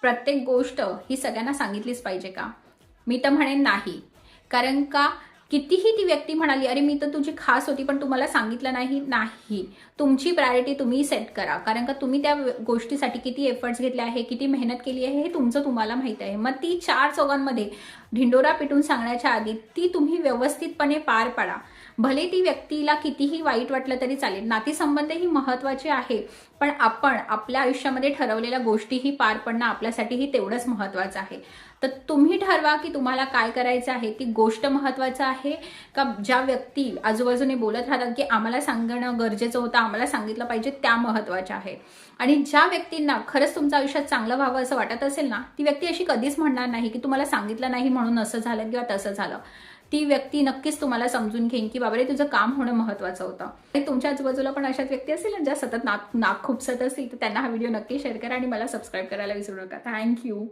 प्रत्येक गोष्ट ही सगळ्यांना सांगितलीच पाहिजे का? मी तर म्हणेन नाही. कारण का कितीही ती व्यक्ती म्हणाली, अरे मी तर तुझी खास होती पण तुम्हाला सांगितलं नाही. नाही, तुमची प्रायोरिटी तुम्ही सेट करा. कारण का तुम्ही त्या गोष्टीसाठी किती एफर्ट्स घेतले आहे, किती मेहनत केली आहे, हे तुमचं तुम्हाला माहित आहे. मग ती चार चौघांमध्ये ढिंडोरा पिटून सांगण्याच्या आधी ती तुम्ही व्यवस्थितपणे पार पाडा. भले ती व्यक्तीला कितीही वाईट वाटलं तरी चालेल. नातेसंबंध ही महत्त्वाचे आहे, पण आपण आपल्या आयुष्यामध्ये ठरवलेल्या गोष्टीही पार पडणं आपल्यासाठीही तेवढंच महत्त्वाचं आहे. तर तुम्ही ठरवा की तुम्हाला काय करायचं आहे. ती गोष्ट महत्त्वाचं आहे का ज्या व्यक्ती आजूबाजूने बोलत राहतात की आम्हाला सांगणं गरजेचं होतं, आम्हाला सांगितलं पाहिजे, त्या महत्त्वाच्या आहे. आणि ज्या व्यक्तींना खरंच तुमच्या आयुष्यात चांगलं व्हावं असं वाटत असेल ना, ती व्यक्ती अशी कधीच म्हणणार नाही की तुम्हाला सांगितलं नाही म्हणून असं झालं किंवा तसं झालं. ती व्यक्ती नक्कीच तुम्हाला समजून घेईन की बाबा रे तुझं काम होणं महत्त्वाचं होतं. आणि तुमच्या आजूबाजूला पण अशाच व्यक्ती असतील ज्या सतत नाक खुपसत असतील, तर त्यांना हा व्हिडिओ नक्की शेअर करा आणि मला सबस्क्राईब करायला विसरू नका. थँक्यू.